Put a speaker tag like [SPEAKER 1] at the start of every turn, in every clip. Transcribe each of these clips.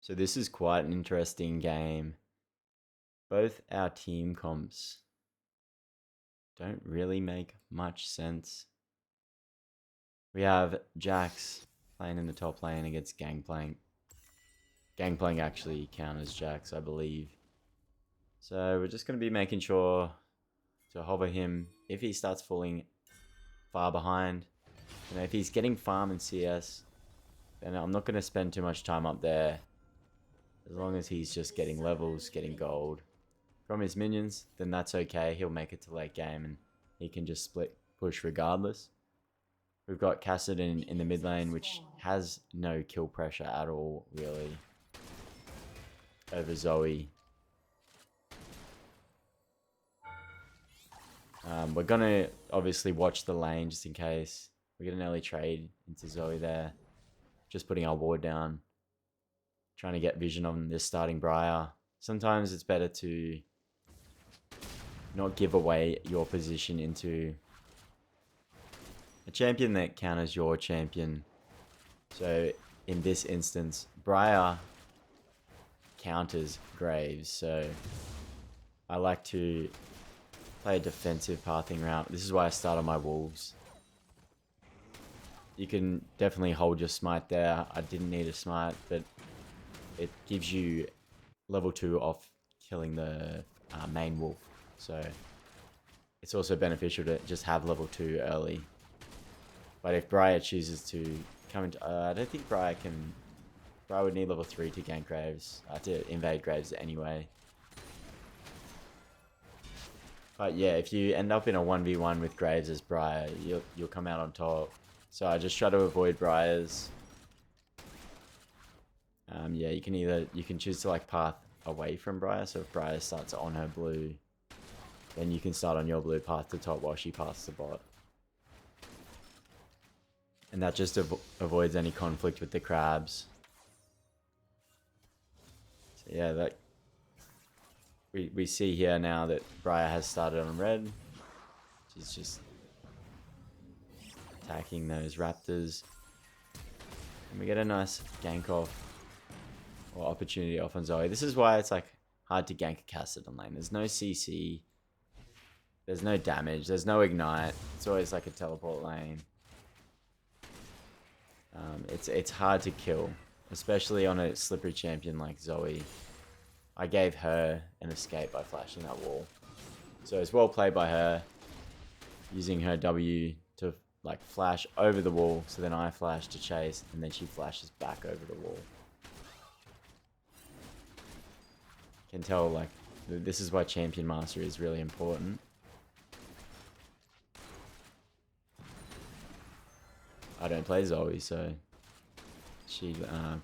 [SPEAKER 1] So this is quite an interesting game. Both our team comps don't really make much sense. We have Jax playing in the top lane against Gangplank. Gangplank actually counters Jax, I believe. So we're just going to be making sure to hover him if he starts falling far behind. If he's getting farm in CS, then I'm not going to spend too much time up there. As long as he's just getting levels, getting gold from his minions, then that's okay. He'll make it to late game and he can just split push regardless. We've got Kassadin in the mid lane, which has no kill pressure at all, really, over Zoe. We're going to obviously watch the lane just in case. We get an early trade into Zoe there. Just putting our ward down. Trying to get vision on this starting Briar. Sometimes it's better to not give away your position into a champion that counters your champion. So in this instance, Briar counters Graves. So I like to play a defensive pathing route. This is why I start on my Wolves. You can definitely hold your smite there. I didn't need a smite, but it gives you level 2 off killing the main wolf. So it's also beneficial to just have level 2 early. But if Briar chooses to come into... I don't think Briar can... Briar would need level 3 to gank Graves. To invade Graves anyway. But yeah, if you end up in a 1v1 with Graves as Briar, you'll come out on top. So I just try to avoid Briars. Yeah, you can choose to like path away from Briar. So if Briar starts on her blue, then you can start on your blue, path to top while she paths the bot. And that just avoids any conflict with the crabs. So yeah, that we see here now that Briar has started on red. She's just attacking those raptors. And we get a nice gank off or opportunity off on Zoe. This is why it's like hard to gank a Kassadin lane. There's no CC. There's no damage. There's no ignite. It's always like a teleport lane. It's hard to kill, especially on a slippery champion like Zoe. I gave her an escape by flashing that wall. So it's well played by her, using her W to like flash over the wall, so then I flash to chase, and then she flashes back over the wall. Can tell like this is why champion mastery is really important. I don't play Zoe, so she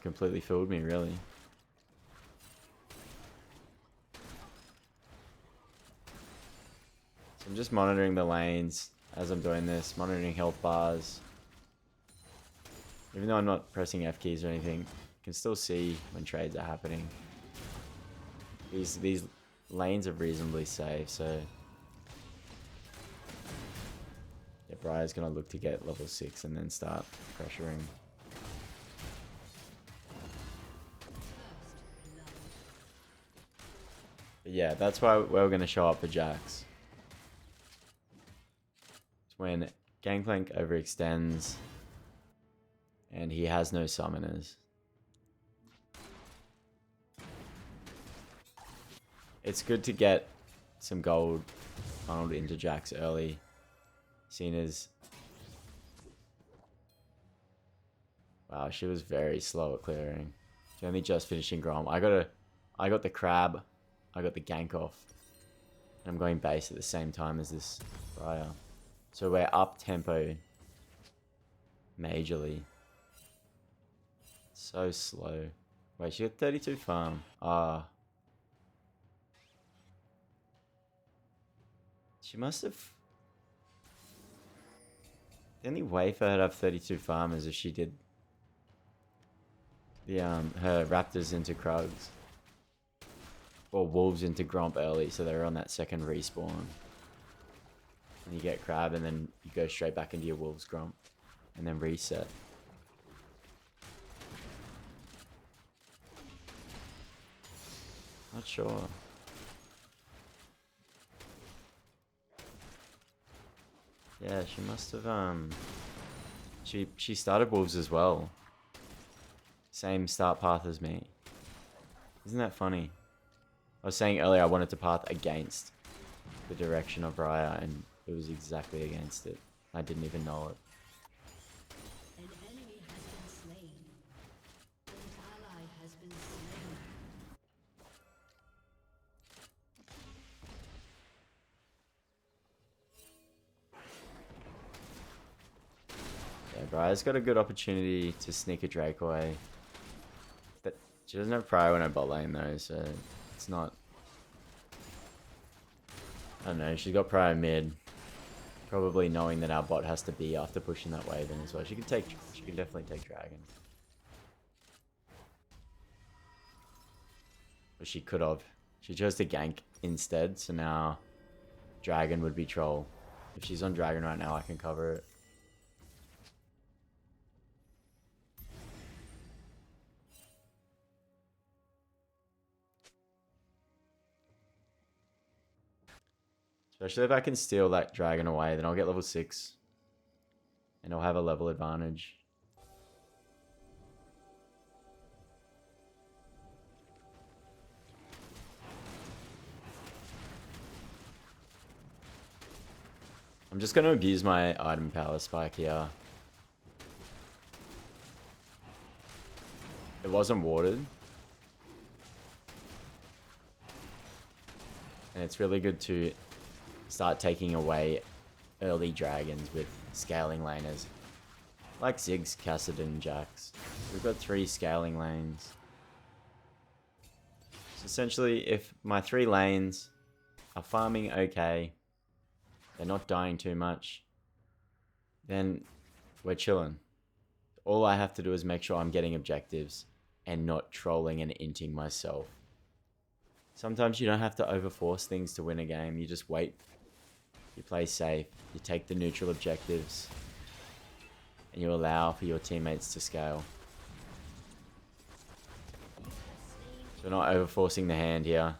[SPEAKER 1] completely fooled me, really. So I'm just monitoring the lanes as I'm doing this, monitoring health bars. Even though I'm not pressing F keys or anything, you can still see when trades are happening. These lanes are reasonably safe, so yeah, Briar's gonna look to get level 6 and then start pressuring. But yeah, that's why we're gonna show up for Jax. It's when Gangplank overextends and he has no summoners. It's good to get some gold funneled into Jax early, seen as... Wow, she was very slow at clearing. She's only just finishing Grom. I got the crab, I got the gank off. And I'm going base at the same time as this Briar. So we're up tempo majorly. So slow. Wait, she got 32 farm. She must have... The only way for her to have 32 farm is if she did the her raptors into Krugs. Or wolves into Gromp early, so they're on that second respawn. And you get crab and then you go straight back into your wolves Gromp. And then reset. Not sure. Yeah, she must have she started wolves as well. Same start path as me. Isn't that funny? I was saying earlier I wanted to path against the direction of Raya, and it was exactly against it. I didn't even know it.
[SPEAKER 2] An enemy has been slain. An ally has been slain.
[SPEAKER 1] Yeah, Raya's got a good opportunity to sneak a Drake away. But she doesn't have Prio in her bot lane though, so it's not... I don't know, she's got Prio mid. Probably knowing that our bot has to be after pushing that wave in as well. She can definitely take Dragon. But she could have. She chose to gank instead, so now Dragon would be troll. If she's on Dragon right now, I can cover it. Especially if I can steal that Dragon away, then I'll get level 6. And I'll have a level advantage. I'm just going to abuse my item power spike here. It wasn't watered. And it's really good to start taking away early dragons with scaling laners. Like Ziggs, Kassadin, Jax. We've got 3 scaling lanes. So essentially, if my 3 lanes are farming okay, they're not dying too much, then we're chilling. All I have to do is make sure I'm getting objectives and not trolling and inting myself. Sometimes you don't have to overforce things to win a game. You just wait. You play safe. You take the neutral objectives. And you allow for your teammates to scale. So we're not overforcing the hand here.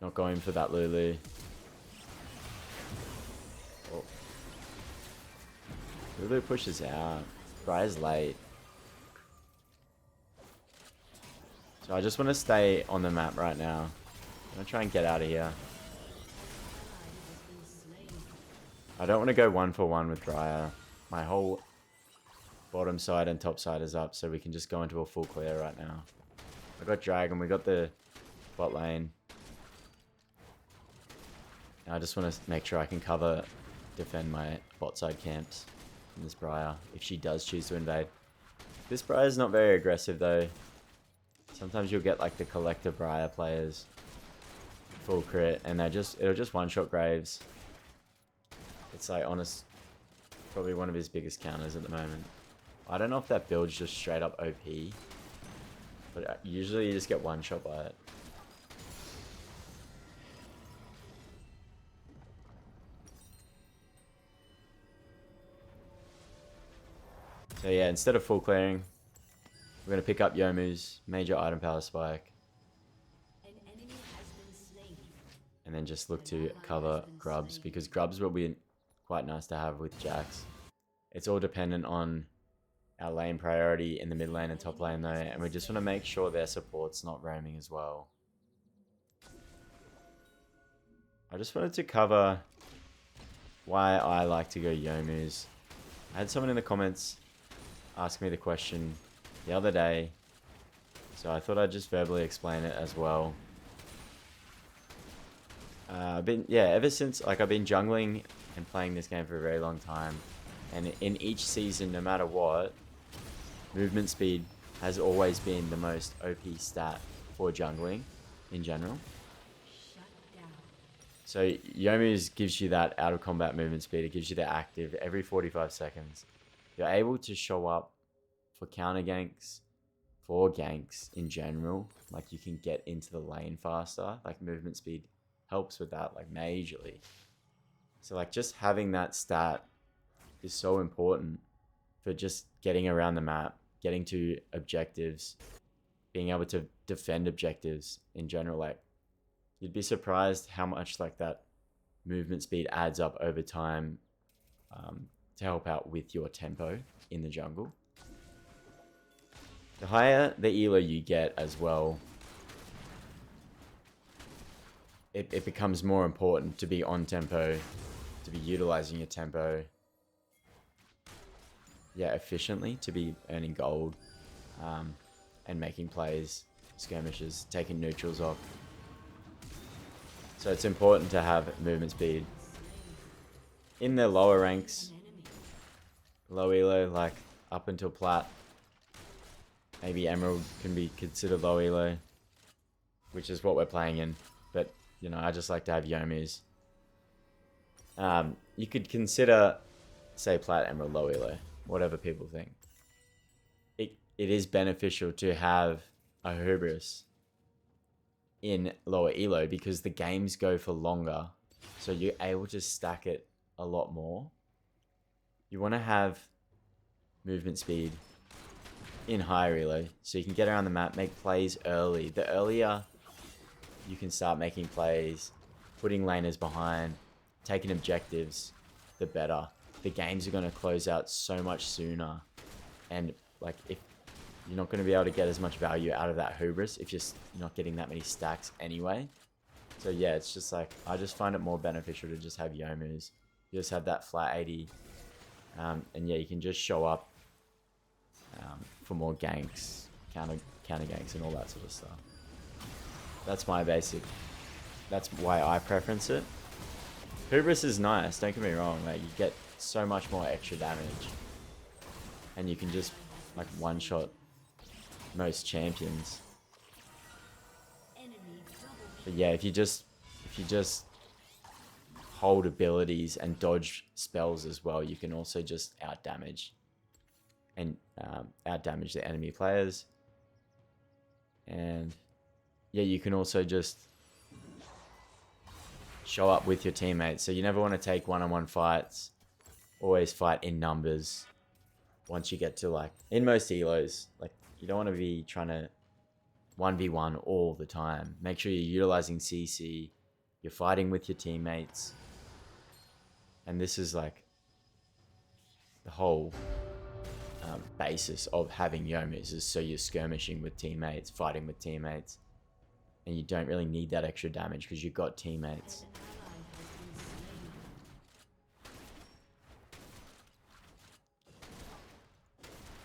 [SPEAKER 1] Not going for that Lulu. Oh. Lulu pushes out. Briar's late. So I just want to stay on the map right now. I'm going to try and get out of here. I don't want to go 1-for-1 with Briar. My whole bottom side and top side is up, so we can just go into a full clear right now. I got Dragon, we got the bot lane. Now I just want to make sure I can defend my bot side camps from this Briar, if she does choose to invade. This Briar is not very aggressive though. Sometimes you'll get like the collector Briar players full crit, and it'll just one-shot Graves. It's like honest, probably one of his biggest counters at the moment. I don't know if that build's just straight up OP, but usually you just get one shot by it. So yeah, instead of full clearing, we're going to pick up Youmuu's major item power spike. And then just look to cover Grubs, because Grubs will be quite nice to have with Jax. It's all dependent on our lane priority in the mid lane and top lane though, and we just want to make sure their support's not roaming as well. I just wanted to cover why I like to go Youmuu's. I had someone in the comments ask me the question the other day, so I thought I'd just verbally explain it as well. Ever since I've been jungling and playing this game for a very long time, and in each season, no matter what, movement speed has always been the most OP stat for jungling in general. So Youmuu's gives you that out of combat movement speed. It gives you the active every 45 seconds. You're able to show up for counter ganks, for ganks in general. Like you can get into the lane faster. Like movement speed helps with that like majorly. So like just having that stat is so important for just getting around the map, getting to objectives, being able to defend objectives in general. Like, you'd be surprised how much like that movement speed adds up over time, to help out with your tempo in the jungle. The higher the elo you get as well, it becomes more important to be on tempo, to be utilizing your tempo, efficiently, to be earning gold, and making plays, skirmishes, taking neutrals off. So it's important to have movement speed. In the lower ranks, low elo, like up until plat, maybe emerald can be considered low elo, which is what we're playing in. But, you know, I just like to have Youmu's. You could consider, say, plat, emerald, low elo, whatever people think. It is beneficial to have a Hubris in lower elo because the games go for longer, so you're able to stack it a lot more. You want to have movement speed in higher elo so you can get around the map, make plays early. The earlier you can start making plays, putting laners behind, taking objectives, the better. The games are going to close out so much sooner, and like, if you're not going to be able to get as much value out of that Hubris if you're not getting that many stacks anyway. So yeah, it's just like, I just find it more beneficial to just have Youmu's. You just have that flat 80. And yeah, you can just show up for more ganks, counter ganks and all that sort of stuff. That's my basic, that's why I preference it. Hubris is nice, don't get me wrong, like, you get so much more extra damage. And you can just like one-shot most champions. But yeah, if you just hold abilities and dodge spells as well, you can also just out damage the enemy players. And yeah, you can also just show up with your teammates. So you never want to take one-on-one fights. Always fight in numbers. Once you get to, like, in most elos, like, you don't want to be trying to 1v1 all the time. Make sure you're utilizing CC. You're fighting with your teammates. And this is like the whole basis of having Youmu's, is so you're skirmishing with teammates, fighting with teammates. And you don't really need that extra damage because you've got teammates.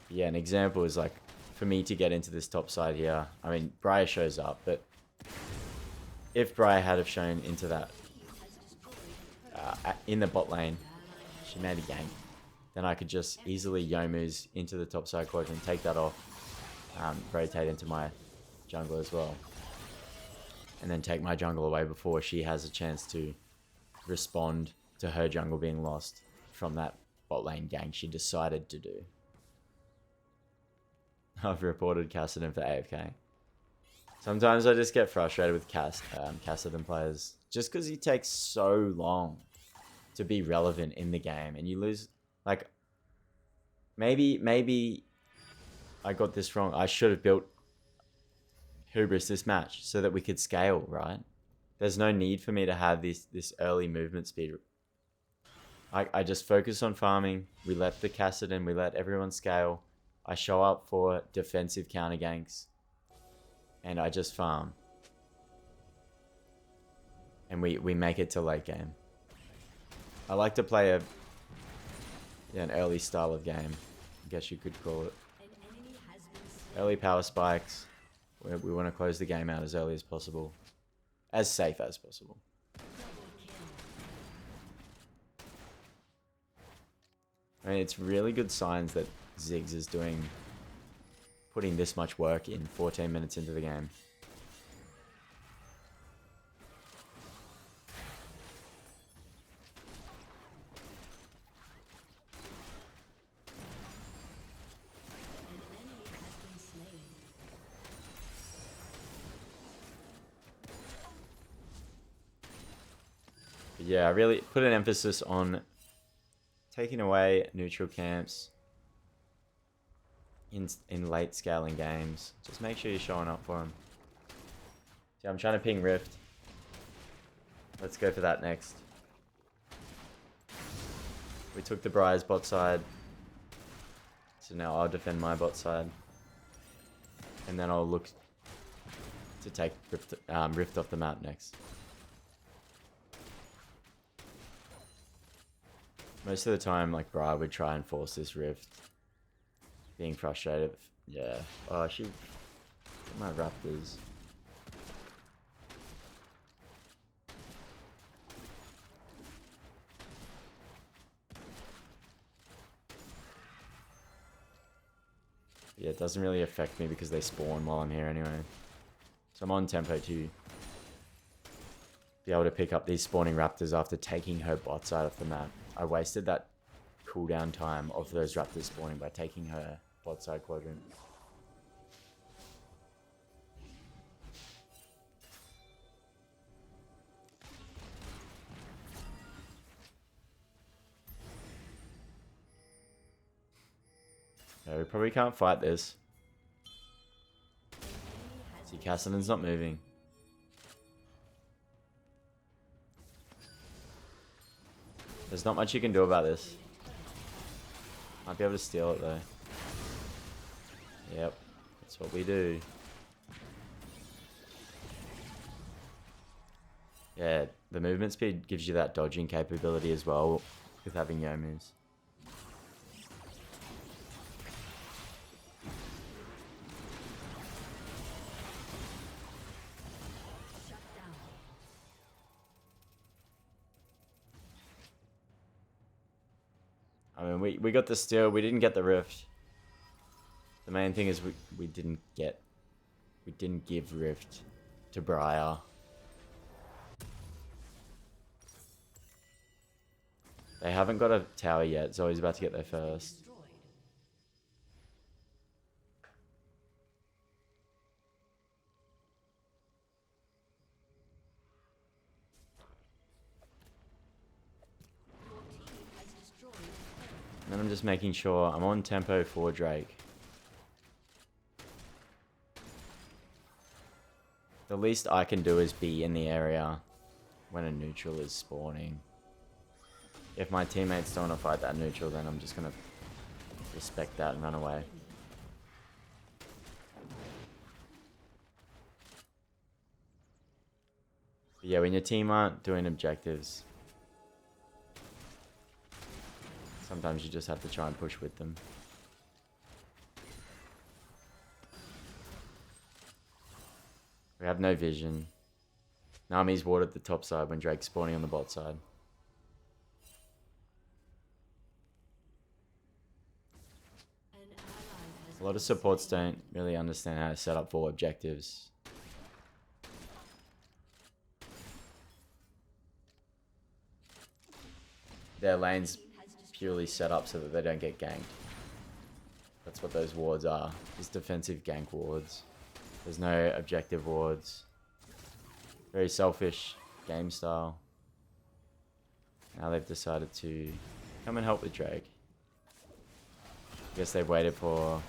[SPEAKER 1] Yeah, an example is like, for me to get into this top side here, I mean, Briar shows up, but if Briar had have shown into that, in the bot lane, she made a gank, then I could just easily Youmu's into the top side quadrant, take that off, rotate into my jungle as well, and then take my jungle away before she has a chance to respond to her jungle being lost from that bot lane gank she decided to do. I've reported Kassadin for AFK. Sometimes I just get frustrated with Kassadin players just because he takes so long to be relevant in the game, and you lose. Like, maybe I got this wrong. I should have built Hubris this match so that we could scale, right? There's no need for me to have this early movement speed. I just focus on farming. We let the Kassadin, we let everyone scale. I show up for defensive counter ganks, and I just farm. And we make it to late game. I like to play an early style of game, I guess you could call it. Early power spikes. We want to close the game out as early as possible. As safe as possible. I mean, it's really good signs that Ziggs is putting this much work in 14 minutes into the game. But yeah, I really put an emphasis on taking away neutral camps in late scaling games. Just make sure you're showing up for them. See, I'm trying to ping Rift. Let's go for that next. We took the Briar's bot side. So now I'll defend my bot side. And then I'll look to take Rift off the map next. Most of the time, like, Briar would try and force this Rift. Being frustrated. Yeah. Oh, my Raptors. Yeah, it doesn't really affect me because they spawn while I'm here anyway. So I'm on tempo to be able to pick up these spawning Raptors after taking her bot side off the map. I wasted that cooldown time of those Raptors spawning by taking her bot side quadrant. Okay, we probably can't fight this. See, Kassadin's not moving. There's not much you can do about this. Might be able to steal it though. Yep, that's what we do. Yeah, the movement speed gives you that dodging capability as well with having Youmu's. I mean, we got the steal, we didn't get the Rift. The main thing is we didn't give Rift to Briar. They haven't got a tower yet. Zoe's about to get there first. And then I'm just making sure I'm on tempo for Drake. The least I can do is be in the area when a neutral is spawning. If my teammates don't want to fight that neutral, then I'm just going to respect that and run away. But yeah, when your team aren't doing objectives, sometimes you just have to try and push with them. We have no vision. Nami's warded the top side when Drake's spawning on the bot side. A lot of supports don't really understand how to set up for objectives. Their lane's purely set up so that they don't get ganked. That's what those wards are. Just defensive gank wards. There's no objective wards. Very selfish game style. Now they've decided to come and help with Drake. I guess they've waited for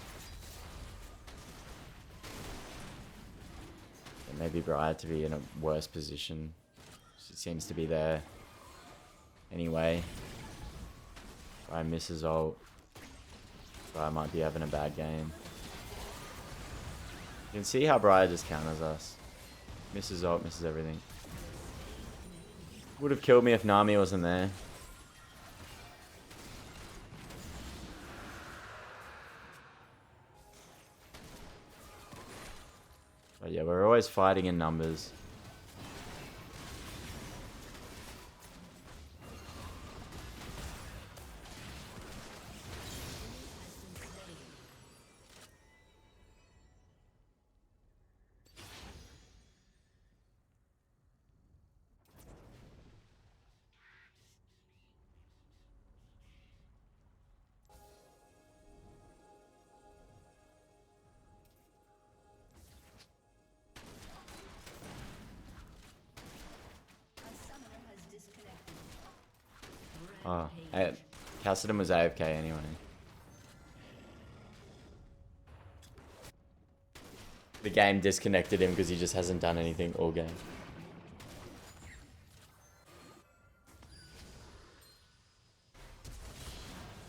[SPEAKER 1] maybe Briar to be in a worse position. She seems to be there anyway. Briar misses ult. Briar might be having a bad game. You can see how Briar just counters us. Misses ult, misses everything. Would have killed me if Nami wasn't there. But yeah, we're always fighting in numbers. Oh, Kassadin was AFK anyway. The game disconnected him because he just hasn't done anything all game.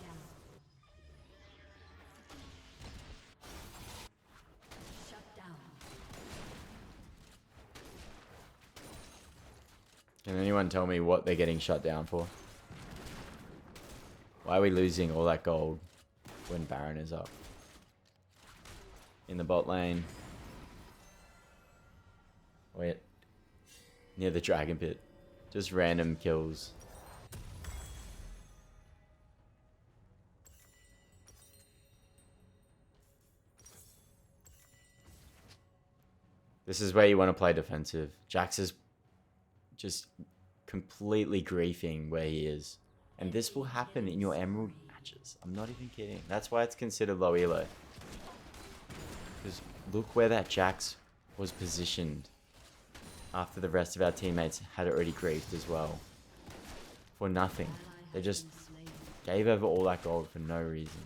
[SPEAKER 2] Down. Shut down.
[SPEAKER 1] Can anyone tell me what they're getting shut down for? Why are we losing all that gold when Baron is up? In the bot lane. Wait. Near the dragon pit. Just random kills. This is where you want to play defensive. Jax is just completely griefing where he is. And this will happen in your Emerald matches. I'm not even kidding. That's why it's considered low elo. Because look where that Jax was positioned after the rest of our teammates had already griefed as well. For nothing. They just gave over all that gold for no reason.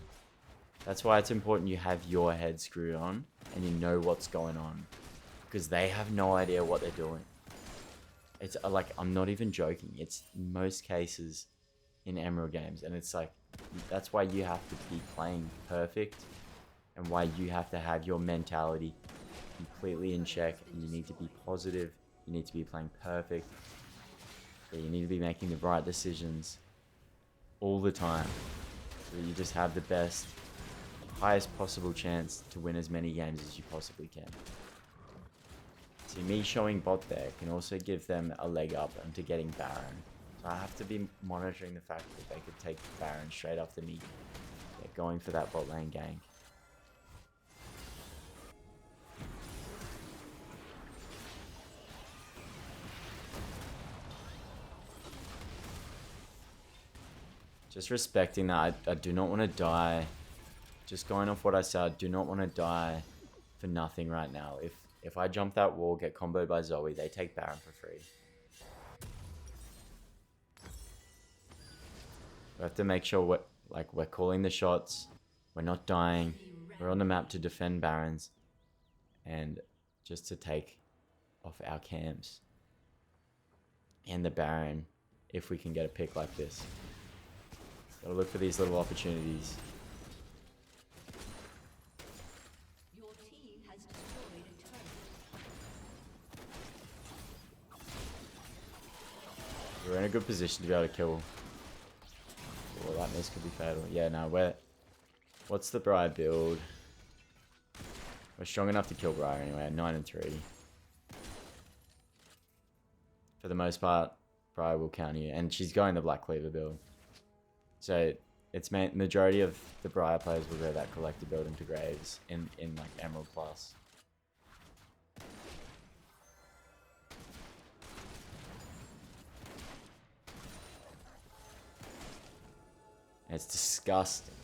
[SPEAKER 1] That's why it's important you have your head screwed on and you know what's going on. Because they have no idea what they're doing. It's like, I'm not even joking. It's in most cases in Emerald games. And it's like, that's why you have to be playing perfect. And why you have to have your mentality completely in check. And you need to be positive. You need to be playing perfect. You need to be making the right decisions all the time. So that you just have the best, highest possible chance to win as many games as you possibly can. See, me showing bot there can also give them a leg up into getting Baron. So I have to be monitoring the fact that they could take Baron straight after me. They're going for that bot lane gank. Just respecting that, I do not want to die. Just going off what I said, I do not want to die for nothing right now. If I jump that wall, get comboed by Zoe, they take Baron for free. We have to make sure we're calling the shots, we're not dying, we're on the map to defend Barons, and just to take off our camps. And the Baron, if we can get a pick like this. Gotta look for these little opportunities.
[SPEAKER 2] Your team has destroyed a turret.
[SPEAKER 1] We're in a good position to be able to kill. Oh, that miss could be fatal. Yeah, no, what's the Briar build? We're strong enough to kill Briar anyway, 9 and 3. For the most part, Briar will counter you. And she's going the Black Cleaver build. So it's majority of the Briar players will go that collector build into Graves in like Emerald Plus. And it's disgusting.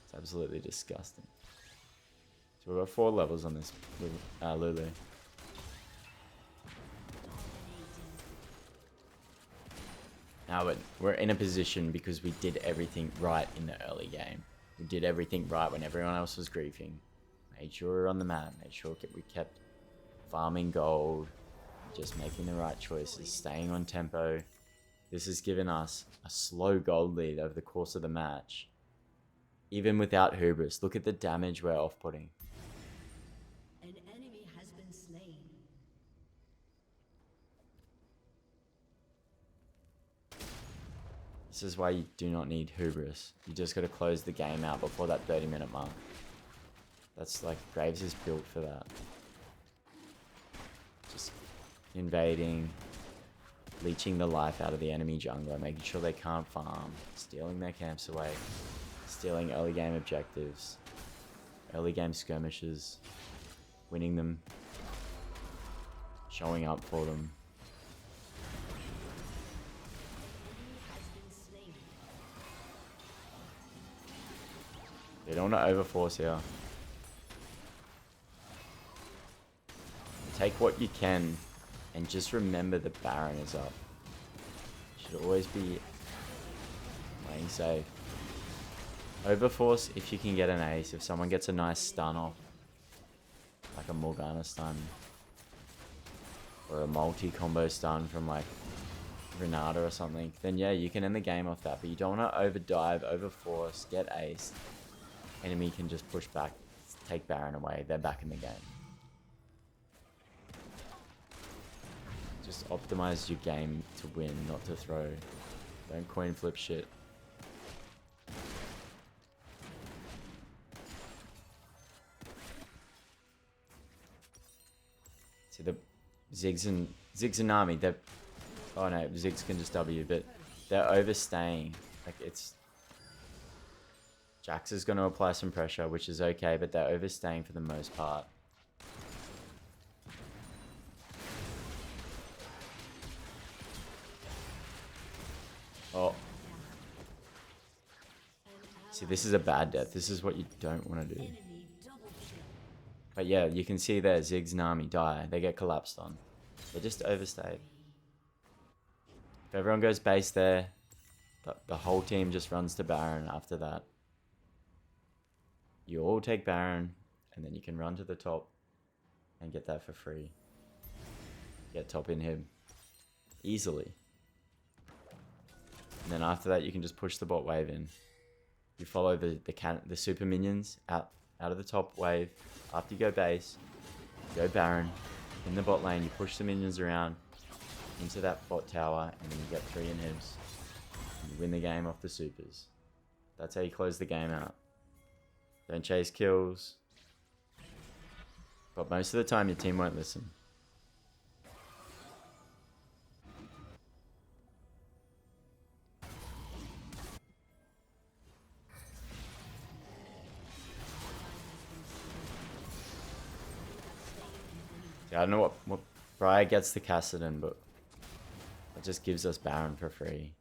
[SPEAKER 1] It's absolutely disgusting. So we've got 4 levels on this Lulu. Now we're in a position because we did everything right in the early game. We did everything right when everyone else was griefing. Made sure we were on the map. Made sure we kept farming gold. Just making the right choices. Staying on tempo. This has given us a slow gold lead over the course of the match. Even without Hubris. Look at the damage we're off-putting.
[SPEAKER 2] An enemy has been slain.
[SPEAKER 1] This is why you do not need Hubris. You just got to close the game out before that 30-minute mark. That's like, Graves is built for that. Just invading, leeching the life out of the enemy jungler, making sure they can't farm, stealing their camps away, stealing early game objectives, early game skirmishes, winning them, showing up for them. You don't want to overforce here. Take what you can and just remember the Baron is up. You should always be playing safe. Overforce if you can get an ace, if someone gets a nice stun off. like a Morgana stun or a multi-combo stun from like Renata or something, then yeah, you can end the game off that. But you don't want to overdive, overforce, get aced. Enemy can just push back, take Baron away. They're back in the game. Just optimize your game to win, not to throw. Don't coin flip shit. See the Ziggs and Nami, they're... Oh no, Ziggs can just W, but they're overstaying. Like it's... Jax is going to apply some pressure, which is okay, but they're overstaying for the most part. Oh. See, this is a bad death. This is what you don't want to do. But yeah, you can see there, Ziggs, Nami die. They get collapsed on. They just overstayed. If everyone goes base there, the whole team just runs to Baron after that. You all take Baron, and then you can run to the top and get that for free. Get top inhib easily. And then after that, you can just push the bot wave in. You follow the super minions out of the top wave. After you go base, go Baron. In the bot lane, you push the minions around into that bot tower, and then you get 3 inhibs. And you win the game off the supers. That's how you close the game out. Don't chase kills. But most of the time, your team won't listen. Yeah, I don't know what Briar gets the Kassadin, but it just gives us Baron for free.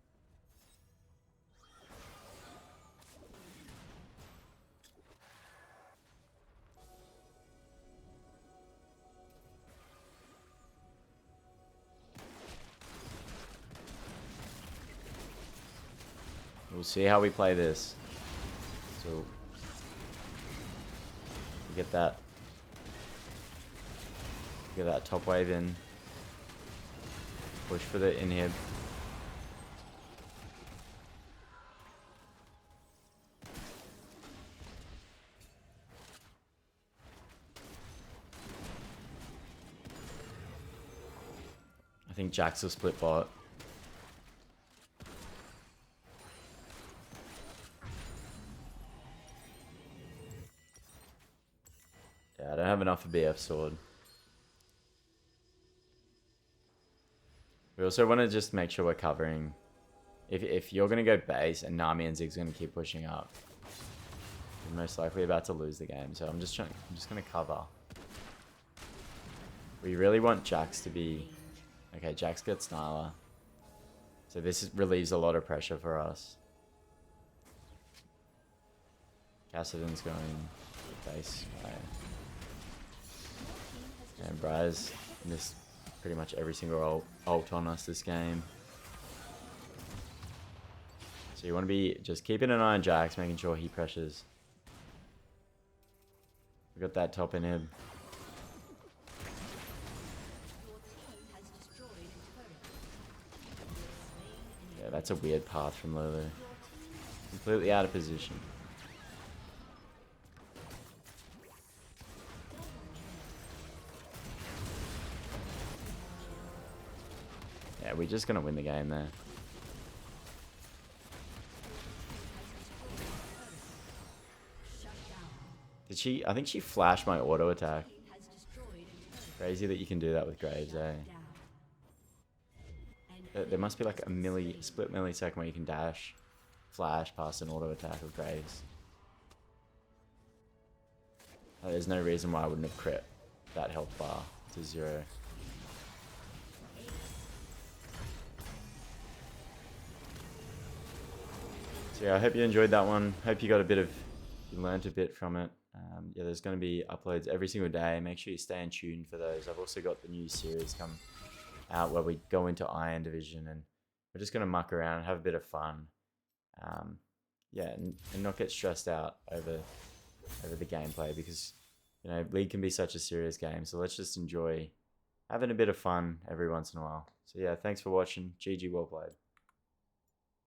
[SPEAKER 1] We'll see how we play this. So we get that top wave in. Push for the inhib. I think Jax will split bot. Yeah, I don't have enough for BF sword. We also want to just make sure we're covering. If you're going to go base and Nami and Ziggs are going to keep pushing up, we're most likely about to lose the game. So I'm just going to cover. We really want Jax to be... Okay, Jax gets Nyla. So this relieves a lot of pressure for us. Kassadin's going base. And Briar's missed pretty much every single ult on us this game. So you want to be just keeping an eye on Jax, making sure he pressures. We got that top inhib. Yeah, that's a weird path from Lulu. Completely out of position. Yeah, we're just gonna win the game there. Did she? I think she flashed my auto attack. Crazy that you can do that with Graves, eh? There must be like a split millisecond where you can dash, flash past an auto attack of Graves. There's no reason why I wouldn't have crit that health bar to 0. So yeah, I hope you enjoyed that one. Hope you learned a bit from it. Yeah, there's going to be uploads every single day. Make sure you stay in tune for those. I've also got the new series come out where we go into Iron Division and we're just going to muck around and have a bit of fun. Yeah, and not get stressed out over the gameplay, because You know, League can be such a serious game, so let's just enjoy having a bit of fun every once in a while. So yeah, thanks for watching. GG, well played.